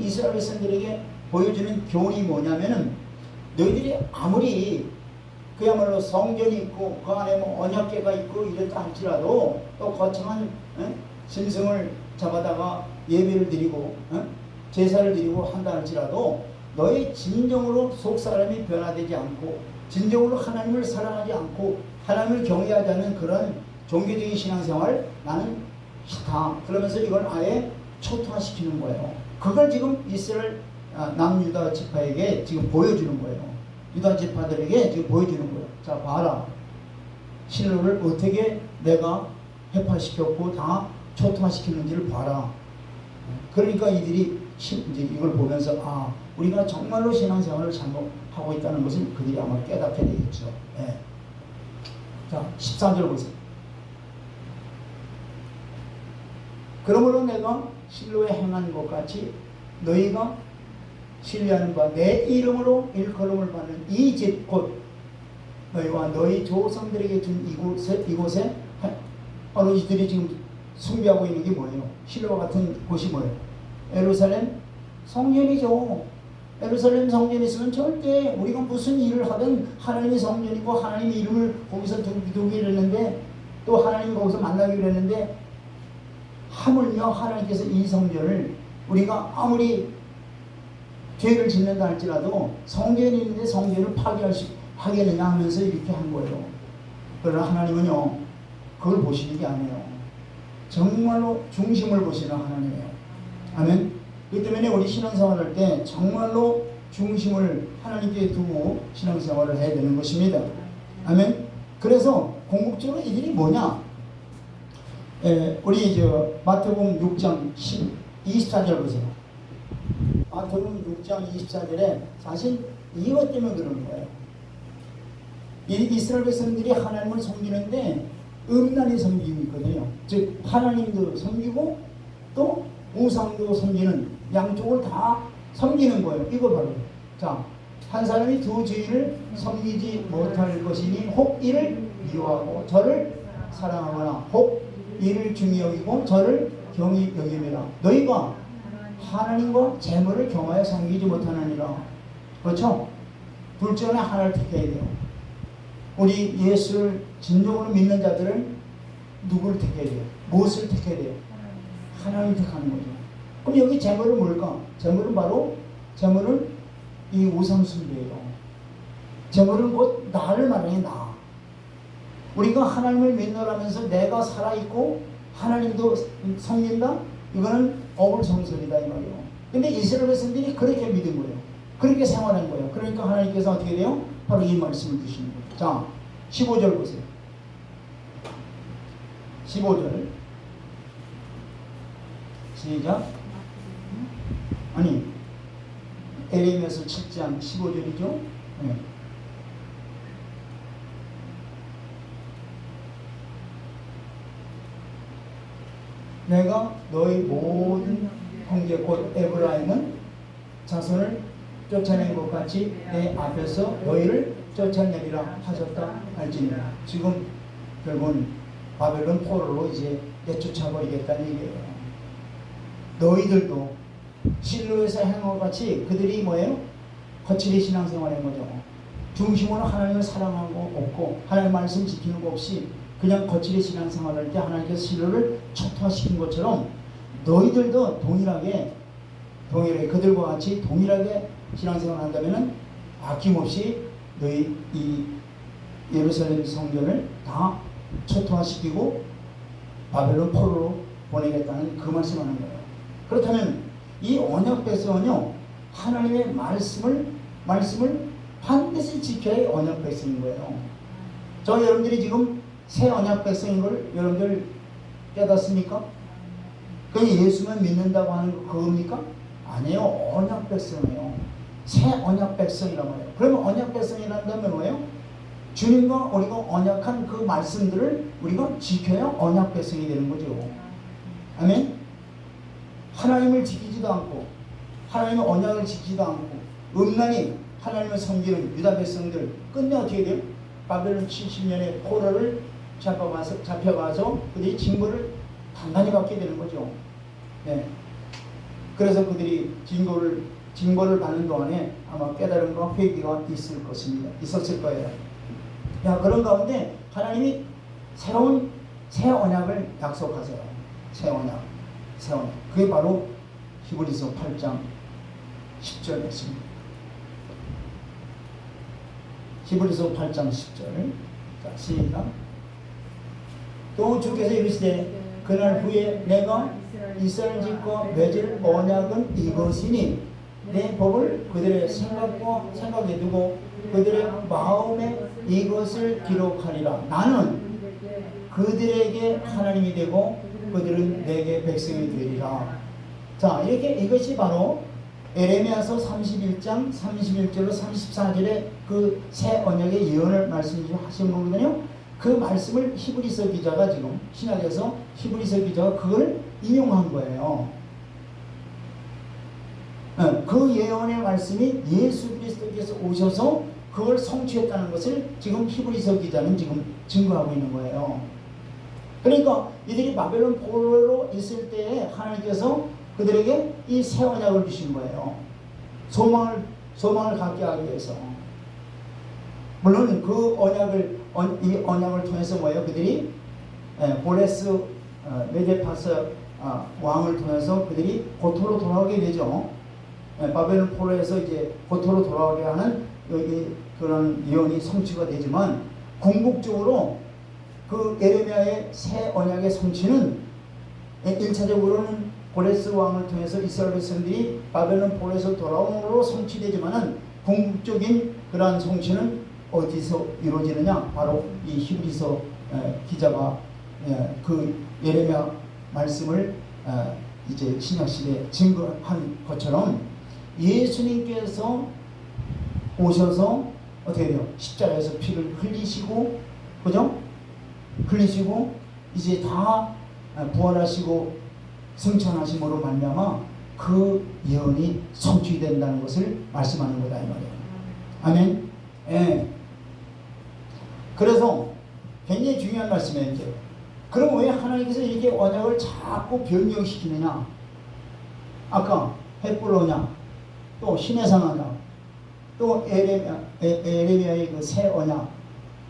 이스라엘 백성들에게 보여주는 교훈이 뭐냐면은 너희들이 아무리 그야말로 성전이 있고 그 안에 뭐 언약궤가 있고 이렇다 할지라도 또 거창한 짐승을 잡아다가 예배를 드리고 제사를 드리고 한다 할지라도 너희 진정으로 속사람이 변화되지 않고 진정으로 하나님을 사랑하지 않고 하나님을 경외하지 않는 그런 종교적인 신앙생활 나는 싫다. 그러면서 이걸 아예 초토화시키는 거예요. 그걸 지금 이스라엘 남유다 지파에게 지금 보여주는 거예요. 유다 지파들에게 지금 보여주는 거예요. 자, 봐라. 실로를 어떻게 내가 해파시켰고 다 초토화시키는지를 봐라. 그러니까 이들이 이제 이걸 보면서 우리가 정말로 신앙생활을 잘못하고 있다는 것을 그들이 아마 깨닫게 되겠죠. 네. 자, 13절 보세요. 그러므로 내가 실로에 행한 것 같이 너희가 신뢰하는 바 내 이름으로 일컬음을 받는 이 집 곧 너희와 너희 조상들에게 준 이곳에 바로 이들이 지금 숭배하고 있는 게 뭐예요? 실로와 같은 곳이 뭐예요? 예루살렘 성전이죠. 예루살렘 성전에 있으면 절대 우리가 무슨 일을 하든 하나님이 성전이고 하나님 이름을 거기서 두기로 했는데 또 하나님이 거기서 만나기로 했는데 하물며 하나님께서 이 성전을 우리가 아무리 죄를 짓는다 할지라도 성전이 있는데 성전을 파괴하겠느냐 하면서 이렇게 한 거예요. 그러나 하나님은요 그걸 보시는 게 아니에요. 정말로 중심을 보시는 하나님이에요. 아멘. 그렇기 때문에 우리 신앙생활을 할 때 정말로 중심을 하나님께 두고 신앙생활을 해야 되는 것입니다. 아멘. 그래서 궁극적으로 이들이 뭐냐? 우리 마태복음 6장 24절 보세요. 마태복음 6장 24절에 사실 이것 때문에 그러는 거예요. 이스라엘 백성들이 하나님을 섬기는데 음란히 섬기고 있거든요. 즉 하나님도 섬기고 또 우상도 섬기는 양쪽을 다 섬기는 거예요. 이거 바로. 자, 한 사람이 두 주인을 섬기지 못할 것이니 혹 이를 미워하고 저를 사랑하거나 혹 이를 중히 여기고 저를 경히 여김이라. 너희가 하나님과 재물을 경하여 섬기지 못하느니라. 그렇죠? 둘 중에 하나를 택해야 돼요. 우리 예수를 진정으로 믿는 자들은 누구를 택해야 돼요? 무엇을 택해야 돼요? 하나님을 택하는 거죠. 그럼 여기 재물은 뭘까? 재물은 바로 이 우상숭배예요. 재물은 곧 나를 말하는 나. 우리가 하나님을 믿노라면서 내가 살아있고 하나님도 섬긴다? 이거는 어불성설이다 이 말이에요. 근데 이스라엘 백성들이 그렇게 믿은 거예요. 그렇게 생활한 거예요. 그러니까 하나님께서 어떻게 돼요? 바로 이 말씀을 주시는 거예요. 자, 15절 보세요. 15절 시작. 아니 에레미야서 7장 15절이죠. 네. 내가 너희 모든 형제 곧 에브라임은 자손을 쫓아낸 것 같이 내 앞에서 너희를 쫓아내리라 하셨다 할지니라. 지금 결국은 바벨론 포로로 이제 내쫓아버리겠다는 얘기예요. 너희들도 실로에서 행한 것 같이 그들이 뭐예요? 거칠이 신앙생활한 거죠. 중심으로 하나님을 사랑하고 없고 하나님 말씀 지키는 거 없이 그냥 거칠이 신앙생활할 때 하나님께서 실로를 초토화시킨 것처럼 너희들도 동일하게 그들과 같이 동일하게 신앙생활을 한다면은 아낌없이 너희 이 예루살렘 성전을 다 초토화시키고 바벨론 포로로 보내겠다는 그 말씀을 하는 거예요. 그렇다면 이 언약 백성은요 하나님의 말씀을 반드시 지켜야 언약 백성인 거예요. 저 여러분들이 지금 새 언약 백성인 걸 여러분들 깨닫습니까? 그게 예수만 믿는다고 하는 거 그겁니까? 아니에요. 언약 백성이에요. 새 언약 백성이란 말이에요. 그러면 언약 백성이란다면 뭐예요? 주님과 우리가 언약한 그 말씀들을 우리가 지켜야 언약 백성이 되는 거죠. 아멘? 하나님을 지키지도 않고 하나님의 언약을 지키지도 않고 음란히 하나님을 섬기는 유다 백성들 끝내 어떻게 돼요? 바벨론 70년의 포로를 잡혀가서 그들이 징벌을 단단히 받게 되는 거죠. 네. 그래서 그들이 징벌을 받는 동안에 아마 깨달음과 회개가 있었을 거예요. 그런 가운데 하나님이 새로운 새 언약을 약속하세요. 새 언약. 그게 바로 히브리서 8장 10절 말씀입니다. 히브리서 8장 10절. 자, 시작. 또 주께서 이르시되 그날 후에 내가 이스라엘 집과 맺을 언약은 이것이니 내 법을 그들의 생각에 두고 그들의 마음에 이것을 기록하리라. 나는 그들에게 하나님이 되고 그들은 내게 백성이 되리라. 자, 이것이 바로 에레미야서 31장 31절로 34절에 그 새 언약의 예언을 말씀하신 거거든요. 그 말씀을 히브리서 기자가 지금 신약에서 히브리서 기자가 그걸 인용한 거예요. 그 예언의 말씀이 예수 그리스도께서 오셔서 그걸 성취했다는 것을 지금 히브리서 기자는 지금 증거하고 있는 거예요. 그러니까 이들이 바벨론 포로로 있을 때에 하나님께서 그들에게 이 새 언약을 주신 거예요. 소망을 갖게 하기 위해서. 물론 그 이 언약을 통해서 뭐예요? 그들이 보레스 메데파스 왕을 통해서 그들이 고토로 돌아오게 되죠. 바벨론 포로에서 이제 고토로 돌아오게 하는 그런 예언이 성취가 되지만, 궁극적으로 그 예레미야의 새 언약의 성취는 1차적으로는 보레스 왕을 통해서 이스라엘 백성들이 바벨론 포로에서 돌아옴으로 성취되지만은, 궁극적인 그러한 성취는 어디서 이루어지느냐? 바로 이 히브리서 기자가 그 예레미야 말씀을 이제 신약시대에 증거한 것처럼, 예수님께서 오셔서 어떻게 돼요? 십자가에서 피를 흘리시고, 그죠? 흘리시고 이제 다 부활하시고 승천하심으로 말미암아 그 예언이 성취된다는 것을 말씀하는 거다 이 말이에요. 아멘. 예. 그래서 굉장히 중요한 말씀이에요. 이제 그럼 왜 하나님께서 이렇게 언약을 자꾸 변경시키느냐? 아까 횃불 언약, 또 신해산 언약, 또 에레미야의 그 새 언약,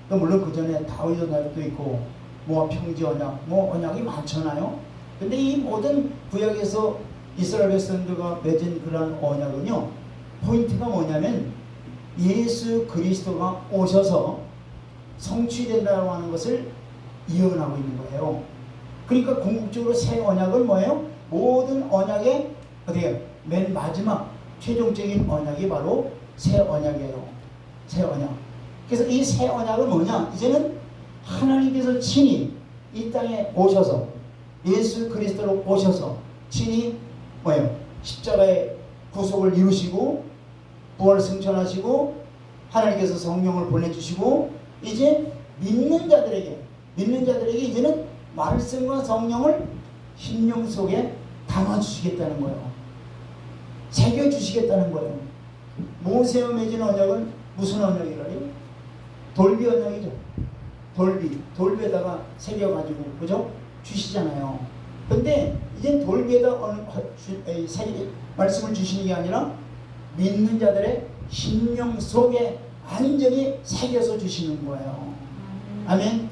또 물론 그 전에 다윗 언약도 있고 모압 평지 언약, 뭐 언약이 많잖아요. 근데 이 모든 구약에서 이스라엘 백성들과 맺은 그런 언약은요, 포인트가 뭐냐면 예수 그리스도가 오셔서 성취된다고 하는 것을 예언하고 있는 거예요. 그러니까 궁극적으로 새 언약은 뭐예요? 모든 언약의 어떻게 맨 마지막 최종적인 언약이 바로 새 언약이에요. 새 언약. 그래서 이 새 언약은 뭐냐? 이제는 하나님께서 친히 이 땅에 오셔서 예수 그리스도로 오셔서 친히 뭐예요? 십자가의 구속을 이루시고 부활 승천하시고 하나님께서 성령을 보내주시고 이제 믿는 자들에게 이제는 말씀과 성령을 심령 속에 담아주시겠다는 거예요. 새겨주시겠다는 거예요. 모세와 맺은 언약은 무슨 언약이라요? 돌비 언약이죠. 돌비에다가 새겨가지고 그죠? 주시잖아요. 근데 이젠 돌비에다 말씀을 주시는 게 아니라 믿는 자들의 심령 속에 완전히 새겨서 주시는 거예요. 아멘.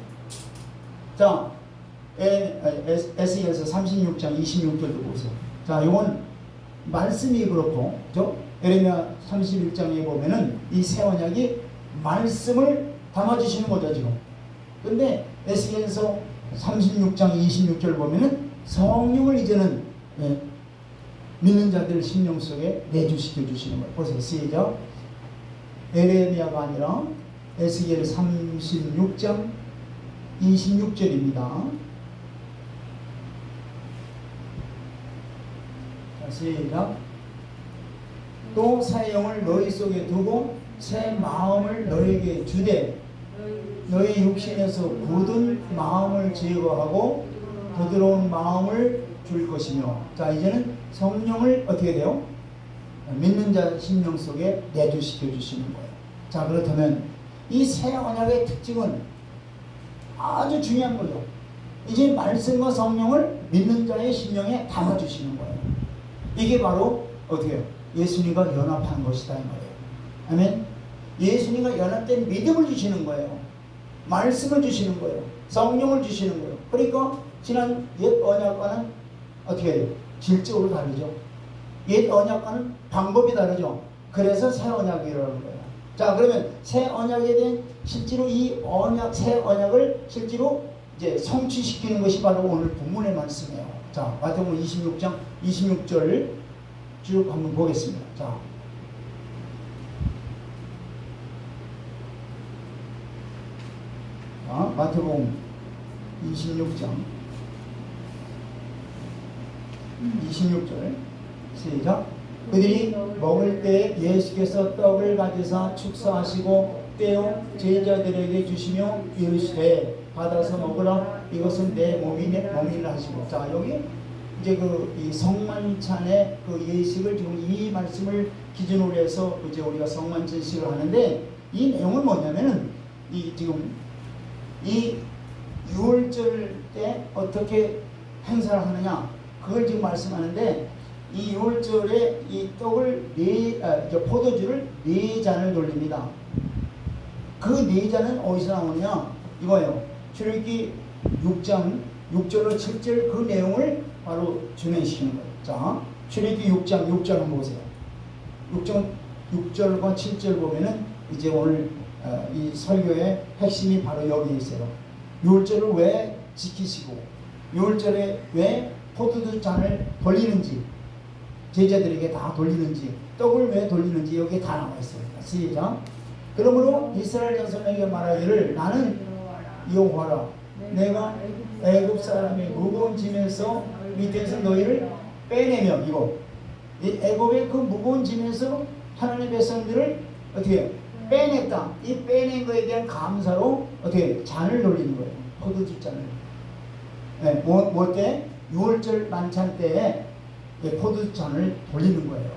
자, 에스겔서 36장 26절도 보세요. 자, 이건 말씀이 그렇고, 그죠? 예레미야 31장에 보면은 이 새 언약이 말씀을 담아주시는 거죠, 지금. 근데 에스겔서 36장 26절 보면은 성령을 이제는 믿는 자들 심령 속에 내주시켜 주시는 거예요. 보세요. 시작. 예레미야가 아니라 에스겔 36장 26절입니다. 자, 시작. 또 새 영을 너희 속에 두고 새 마음을 너희에게 주되 너희 육신에서 굳은 마음을 제거하고 부드러운 마음을 줄 것이며. 자, 이제는 성령을 어떻게 돼요? 믿는 자 심령 속에 내주시켜 주시는 거예요. 자, 그렇다면 이 새 언약의 특징은 아주 중요한 거죠. 이제 말씀과 성령을 믿는 자의 심령에 담아주시는 거예요. 이게 바로 어떻게 해요? 예수님과 연합한 것이다 이 말이에요. 아멘. 예수님과 연합된 믿음을 주시는 거예요. 말씀을 주시는 거예요. 성령을 주시는 거예요. 그러니까 지난 옛 언약과는 어떻게 해요? 질적으로 다르죠. 옛 언약과는 방법이 다르죠. 그래서 새 언약이라는 거예요. 자, 그러면 새 언약에 대한 실제로 이 언약, 새 언약을 실제로 이제 성취시키는 것이 바로 오늘 본문의 말씀이에요. 자, 마태복음 26장 26절 쭉 한번 보겠습니다. 자, 마태복음 26장 26절 시작. 그들이 먹을 때 예수께서 떡을 가져사 축사하시고 떼어 제자들에게 주시며 이르시되 받아서 먹으라 이것은 내 몸이라 하시고. 자, 여기 이제 이 성만찬의 그 예식을 지금 이 말씀을 기준으로 해서 이제 우리가 성만찬식을 하는데, 이 내용은 뭐냐면은 지금 이 6월절 때 어떻게 행사를 하느냐 그걸 지금 말씀하는데, 이 6월절에 이 떡을 포도주를 4잔을 돌립니다. 그 4잔은 어디서 나오냐? 이거예요. 출애굽기 6장 6절로 7절 그 내용을 바로 준행시키는 거예요. 자, 출애굽기 6장 6절 한번 보세요. 6절과 7절 보면은 이제 오늘 이 설교의 핵심이 바로 여기에 있어요. 6월절을 왜 지키시고 6월절에 왜 포도주 잔을 돌리는지, 제자들에게 다 돌리는지, 떡을 왜 돌리는지 여기에 다 나와 있어요. 시작. 그러므로 이스라엘 자손에게 말하기를 나는 여호와라. 내가 애굽 사람의 무거운 짐에서 밑에서 너희를 빼내며, 이거 이 애굽의 그 무거운 짐에서 하나님의 백성들을 어떻게 빼냈다. 이 빼낸 거에 대한 감사로 어떻게 잔을 돌리는 거예요. 포도주 잔을. 네, 뭐 때? 6월절 만찬 때에 포도주 잔을 돌리는 거예요.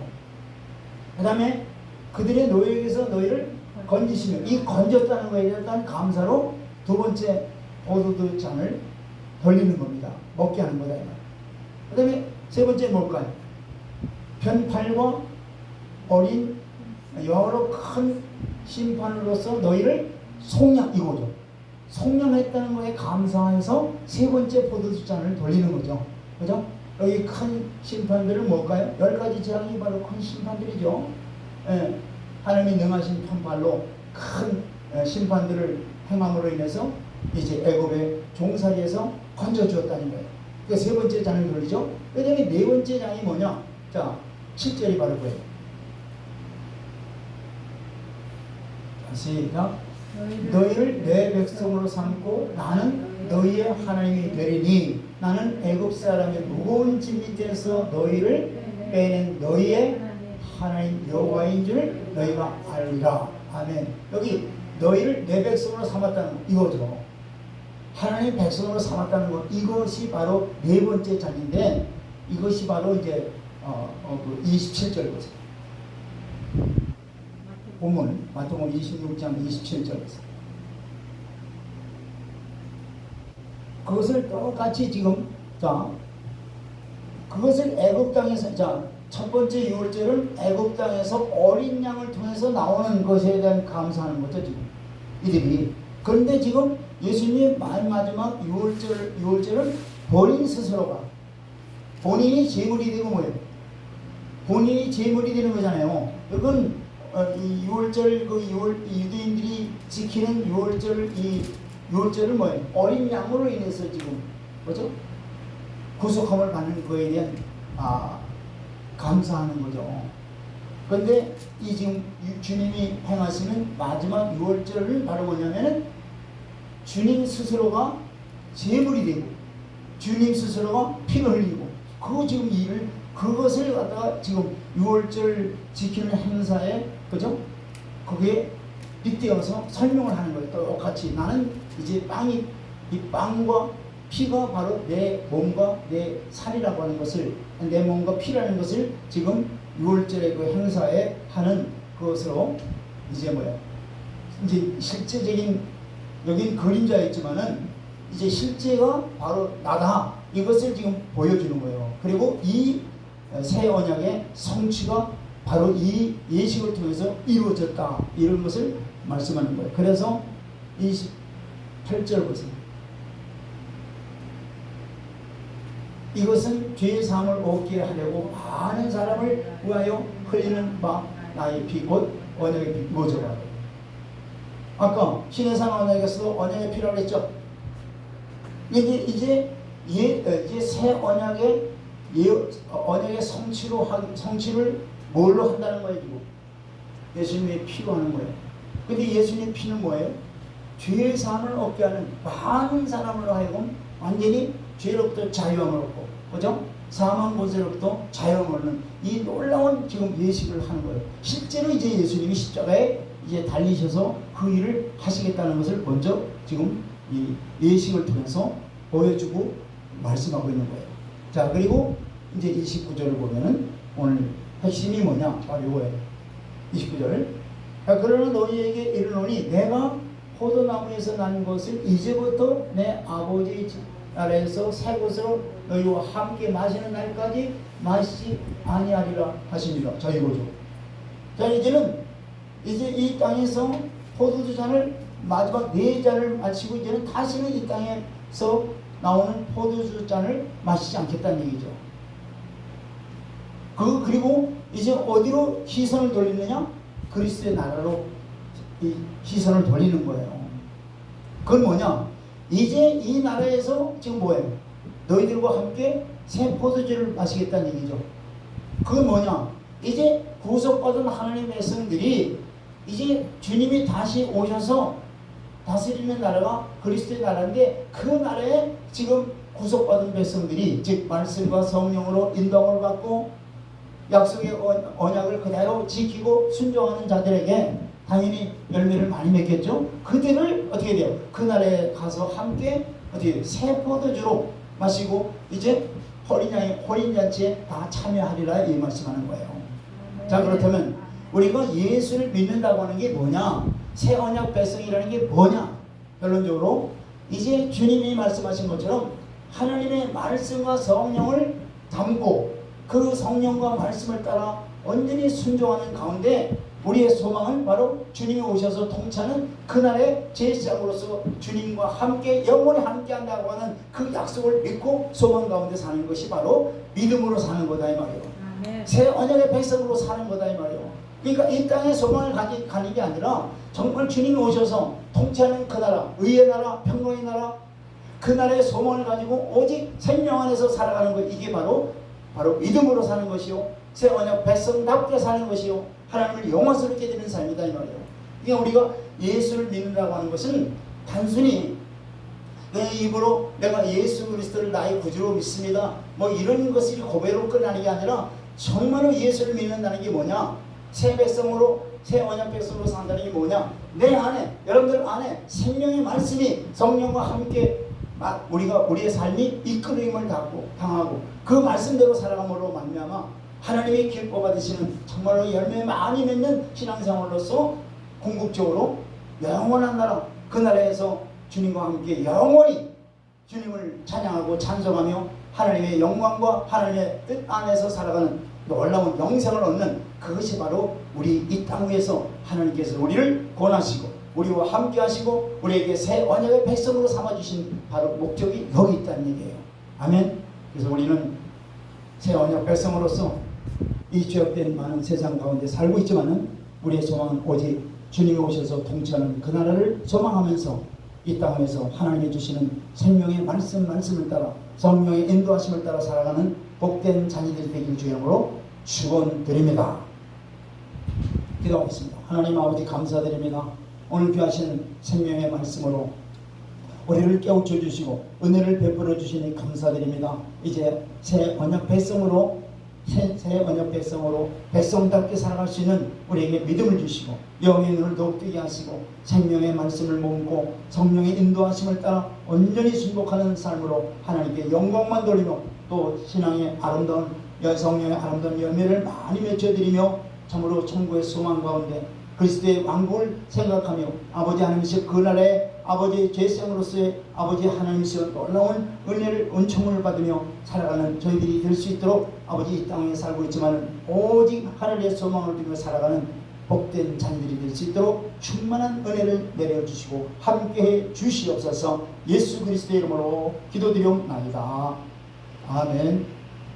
그 다음에 그들의 노예에게서 너희를 건지시며, 이 건졌다는 거에 대한 감사로 두 번째 포도주 잔을 돌리는 겁니다. 먹게 하는 거다. 그 다음에 세 번째 뭘까요? 편팔과 어린 여러 큰 심판으로서 너희를 속량, 이거죠. 속량했다는 거에 감사해서 세 번째 포도주 잔을 돌리는 거죠. 그죠? 여기 큰 심판들은 뭘까요? 10가지 재앙이 바로 큰 심판들이죠. 예, 하나님이 능하신 편팔로 큰 심판들을 행함으로 인해서 이제 애굽의 종살이에서 건져주었다는 거예요. 그 세 번째 잔을 돌리죠. 그 다음에 네 번째 잔이 뭐냐? 자, 7절이 바로 그예요. 시작. 너희를 내 백성으로 삼고 나는 너희의 하나님이 되리니 나는 애굽 사람의 무거운 짐 밑에서 너희를 빼낸 너희의 하나님 여호와인 줄 너희가 알리라. 아멘. 여기 너희를 내 백성으로 삼았다는 거, 이거죠. 하나님 백성으로 삼았다는 것, 이것이 바로 네 번째 잔인데, 이것이 바로 이제 27절 보세요. 본문 마태복음 26장 27절 보세요. 그것을 똑같이 지금, 자, 그것을 애굽 땅에서, 자, 첫 번째 6월절은 애굽 땅에서 어린 양을 통해서 나오는 것에 대한 감사하는 거죠, 지금 이들이. 그런데 지금 예수님 마지막 6월절은 본인 스스로가, 본인이 제물이 되고 뭐예요? 본인이 제물이 되는 거잖아요. 이건 이 6월절, 유대인들이 지키는 6월절, 이 6월절은 뭐예요? 어린 양으로 인해서 지금, 뭐죠? 구속함을 받는 거에 대한 감사하는 거죠. 그런데 이 지금 주님이 행하시는 마지막 6월절은 바로 뭐냐면은 주님 스스로가 제물이 되고 주님 스스로가 피를 흘리고 그 지금 일을, 그것을 갖다가 지금 6월절 지키는 행사에, 그죠? 거기에 빗대어서 설명을 하는 거예요. 똑같이 나는 이제 이 빵과 피가 바로 내 몸과 내 살이라고 하는 것을, 내 몸과 피라는 것을 지금 6월절의 그 행사에 하는 그것으로 이제 뭐야? 이제 실제적인, 여긴 그림자였지만은 이제 실제가 바로 나다. 이것을 지금 보여주는 거예요. 그리고 이 새 언약의 성취가 바로 이 예식을 통해서 이루어졌다. 이런 것을 말씀하는 거예요. 그래서 28절 보세요. 이것은 죄의 사함을 얻게 하려고 많은 사람을 위하여 흘리는 바 나의 피, 곧 언약의 피, 뭐죠? 아까 신의 산 언약에서도 언약의 피라고 했죠. 이제 새 언약의 언약의 성취를 뭘로 한다는 거예요, 지금? 예수님의 피로 하는 거예요. 근데 예수님의 피는 뭐예요? 죄의 사함을 얻게 하는 많은 사람으로 하여금 완전히 죄로부터 자유함을 얻고, 그죠? 사망 권세로부터 자유함을 얻는 이 놀라운 지금 예식을 하는 거예요. 실제로 이제 예수님이 십자가에 이제 달리셔서 그 일을 하시겠다는 것을 먼저 지금 이 예식을 통해서 보여주고 말씀하고 있는 거예요. 자, 그리고 이제 29절을 보면은 오늘 핵심이 뭐냐? 바로 이거예요. 29절. 그러나 너희에게 이르노니 내가 포도나무에서 난 것을 이제부터 내 아버지 나라에서 새 것으로 너희와 함께 마시는 날까지 마시지 아니하리라 하십니다. 자, 이거죠. 자, 이제는 이 땅에서 포도주 잔을 마지막 4잔을 마시고 이제는 다시는 이 땅에서 나오는 포도주 잔을 마시지 않겠다는 얘기죠. 그리고 이제 어디로 시선을 돌리느냐? 그리스도의 나라로 이 시선을 돌리는 거예요. 그건 뭐냐? 이제 이 나라에서 지금 뭐예요? 너희들과 함께 새 포도주를 마시겠다는 얘기죠. 그건 뭐냐? 이제 구속받은 하나님의 백성들이 이제 주님이 다시 오셔서 다스리는 나라가 그리스도의 나라인데, 그 나라에 지금 구속받은 백성들이, 즉 말씀과 성령으로 인도함을 받고 약속의 언약을 그대로 지키고 순종하는 자들에게 당연히 열매를 많이 맺겠죠. 그들을 어떻게 돼요? 그 나라에 가서 함께 어떻게 돼요? 새 포도주로 마시고 이제 혼인잔치에 다 참여하리라 이 말씀하는 거예요. 자, 그렇다면 우리가 예수를 믿는다고 하는 게 뭐냐? 새 언약 백성이라는 게 뭐냐? 결론적으로 이제 주님이 말씀하신 것처럼 하나님의 말씀과 성령을 담고 그 성령과 말씀을 따라 온전히 순종하는 가운데 우리의 소망은 바로 주님이 오셔서 통치하는 그날의 제사장으로서 주님과 함께 영원히 함께한다고 하는 그 약속을 믿고 소망 가운데 사는 것이 바로 믿음으로 사는 거다 이 말이에요. 새 언약의 백성으로 사는 거다 이 말이에요. 그러니까 이 땅에 소망을 가는 게 아니라 정말 주님이 오셔서 통치하는 그 나라, 의의 나라, 평강의 나라, 그 나라의 소망을 가지고 오직 생명 안에서 살아가는 것, 이게 바로 믿음으로 사는 것이요, 새 언약 백성답게 사는 것이요, 하나님을 영광스럽게 되는 삶이다 이 말이에요. 그러니까 우리가 예수를 믿는다고 하는 것은 단순히 내 입으로 내가 예수 그리스도를 나의 구주로 믿습니다, 뭐 이런 것이 고백으로 끝나는 게 아니라 정말로 예수를 믿는다는 게 뭐냐? 새 백성으로, 새 언약 백성으로 산다는 게 뭐냐? 내 안에, 여러분들 안에 생명의 말씀이 성령과 함께 우리의 삶이 이끌림을 당하고 그 말씀대로 살아감으로 말미암아 하나님의 기뻐 받으시는 정말로 열매 많이 맺는 신앙생활로서 궁극적으로 영원한 나라, 그 나라에서 주님과 함께 영원히 주님을 찬양하고 찬송하며 하나님의 영광과 하나님의 뜻 안에서 살아가는 놀라운 영생을 얻는, 그것이 바로 우리 이 땅 위에서 하나님께서 우리를 권하시고 우리와 함께 하시고 우리에게 새 언약의 백성으로 삼아주신 바로 목적이 여기 있다는 얘기예요. 아멘. 그래서 우리는 새 언약 백성으로서 이 죄악된 많은 세상 가운데 살고 있지만은 우리의 소망은 오직 주님이 오셔서 통치하는 그 나라를 소망하면서 이 땅에서 하나님이 주시는 생명의 말씀을 따라 성령의 인도하심을 따라 살아가는 복된 자녀들이 되길 주의 이름으로 축원드립니다. 기도하겠습니다. 하나님 아버지 감사드립니다. 오늘 귀하신 생명의 말씀으로 우리를 깨우쳐 주시고 은혜를 베풀어 주시니 감사드립니다. 이제 새 언약 백성으로 백성답게 살아갈 수 있는 우리에게 믿음을 주시고 영의 눈을 더욱 뜨게 하시고 생명의 말씀을 몸고 성령의 인도하심을 따라 온전히 순복하는 삶으로 하나님께 영광만 돌리며 또 신앙의 아름다운 성령의 아름다운 열매를 많이 맺혀드리며 참으로 천국의 소망 가운데 그리스도의 왕국을 생각하며 아버지 하나님이시여 그 나라의 아버지의 죄성으로서의 아버지 하나님이시여 놀라운 은혜를 은총을 받으며 살아가는 저희들이 될 수 있도록 아버지 이 땅에 살고 있지만 오직 하늘의 소망을 두며 살아가는 복된 자녀들이 될 수 있도록 충만한 은혜를 내려주시고 함께해 주시옵소서. 예수 그리스도의 이름으로 기도드리옵나이다. 아멘.